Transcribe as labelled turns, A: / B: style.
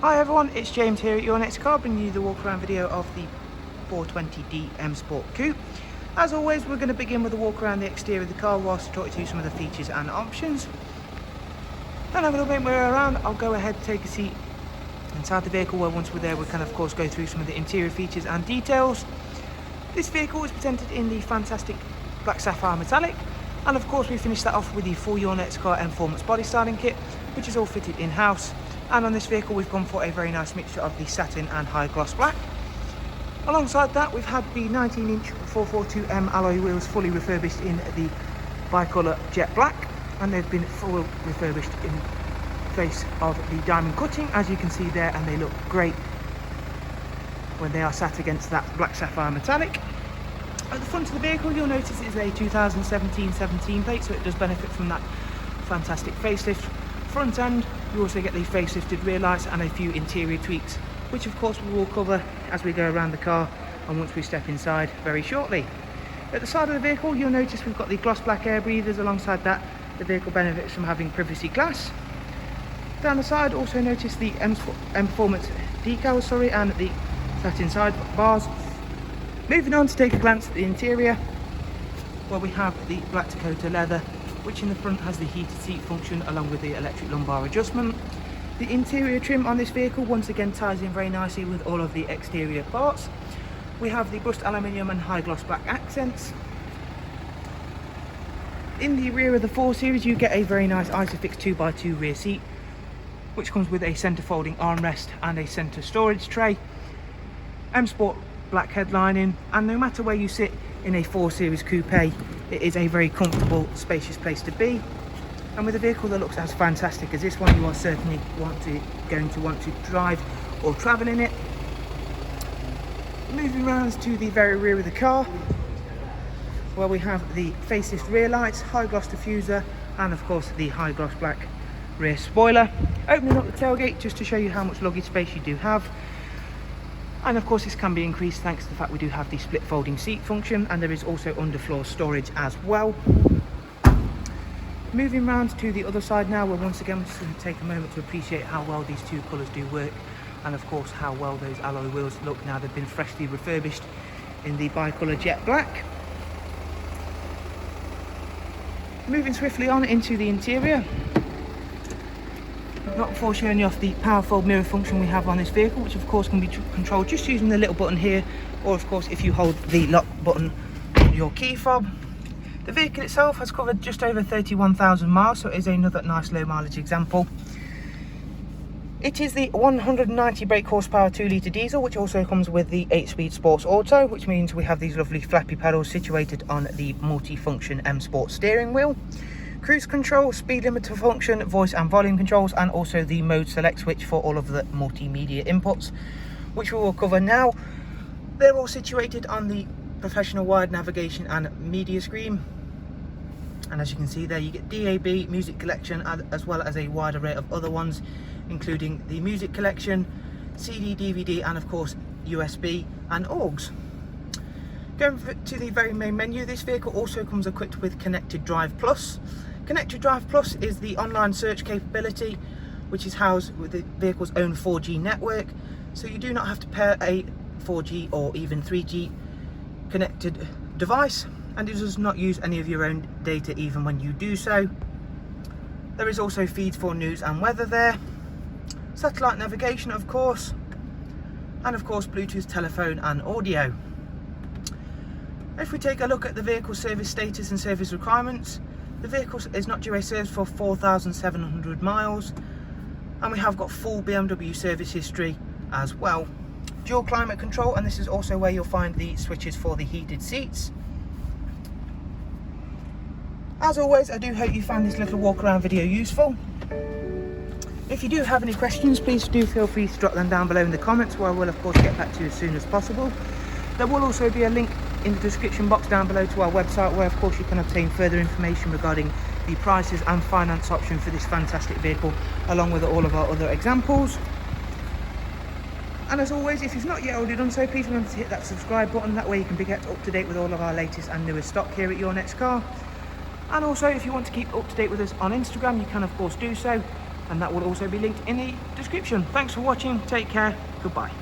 A: Hi everyone, it's James here at Your Next Car, bringing you the walk around video of the 420D M Sport Coupe. As always, we're going to begin with a walk around the exterior of the car whilst I talk you through some of the features and options. Then I'm going to make my way around. I'll go ahead and take a seat inside the vehicle, where once we're there we can of course go through some of the interior features and details. This vehicle is presented in the fantastic black sapphire metallic, and of course we finish that off with the full Your Next Car Mperformance body styling kit, which is all fitted in-house. And on this vehicle we've gone for a very nice mixture of the satin and high gloss black. Alongside that we've had the 19-inch 442M alloy wheels fully refurbished in the bicolour jet black, and they've been full refurbished in face of the diamond cutting, as you can see there, and they look great when they are sat against that black sapphire metallic. At the front of the vehicle you'll notice it is a 2017 17 plate, so it does benefit from that fantastic facelift front end. You also get the facelifted rear lights and a few interior tweaks, which of course we will cover as we go around the car and once we step inside very shortly. At the side of the vehicle you'll notice we've got the gloss black air breathers. Alongside that, the vehicle benefits from having privacy glass. Down the side also notice the Mperformance decals and the satin side bars. Moving on to take a glance at the interior, where we have the black Dakota leather, which in the front has the heated seat function along with the electric lumbar adjustment. The interior trim on this vehicle once again ties in very nicely with all of the exterior parts. We have the brushed aluminium and high gloss black accents. In the rear of the 4 Series you get a very nice Isofix 2x2 rear seat, which comes with a centre folding armrest and a centre storage tray. M Sport black headlining, and no matter where you sit in a 4 Series coupe, it is a very comfortable, spacious place to be. And with a vehicle that looks as fantastic as this one, you are certainly going to want to drive or travel in it. Moving round to the very rear of the car, where we have the facelift rear lights, high gloss diffuser, and of course the high gloss black rear spoiler. Opening up the tailgate just to show you how much luggage space you do have. And of course this can be increased thanks to the fact we do have the split folding seat function, and there is also underfloor storage as well. Moving round to the other side now, where once again we're just going to take a moment to appreciate how well these two colours do work, and of course how well those alloy wheels look now they've been freshly refurbished in the bicolour jet black. Moving swiftly on into the interior, not before showing you off the powerful mirror function we have on this vehicle, which of course can be controlled just using the little button here, or of course if you hold the lock button on your key fob. The vehicle itself has covered just over 31,000 miles, so it is another nice low mileage example. It is the 190 brake horsepower 2 litre diesel, which also comes with the 8-speed Sports Auto, which means we have these lovely flappy pedals situated on the multi-function M Sport steering wheel. Cruise control, speed limiter function, voice and volume controls, and also the mode select switch for all of the multimedia inputs, which we will cover now. They're all situated on the professional wide navigation and media screen, and as you can see there you get DAB, music collection, as well as a wide array of other ones, including the music collection, CD, DVD, and of course USB and AUX. Going to the very main menu, this vehicle also comes equipped with Connected Drive Plus. Connected Drive Plus is the online search capability, which is housed with the vehicle's own 4G network, so you do not have to pair a 4G or even 3G connected device, and it does not use any of your own data even when you do so. There is also feeds for news and weather there, satellite navigation of course, and of course Bluetooth telephone and audio. If we take a look at the vehicle service status and service requirements, the vehicle is not due a service for 4,700 miles, and we have got full BMW service history as well. Dual climate control, and this is also where you'll find the switches for the heated seats. As always, I do hope you found this little walk around video useful. If you do have any questions, please do feel free to drop them down below in the comments, where I will of course get back to you as soon as possible. There will also be a link in the description box down below to our website, where of course you can obtain further information regarding the prices and finance option for this fantastic vehicle, along with all of our other examples. And as always, if you've not yet already done so, please remember to hit that subscribe button. That way you can be kept up to date with all of our latest and newest stock here at Your Next Car. And also, if you want to keep up to date with us on Instagram, you can of course do so. and that will also be linked in the description. Thanks for watching, take care, goodbye.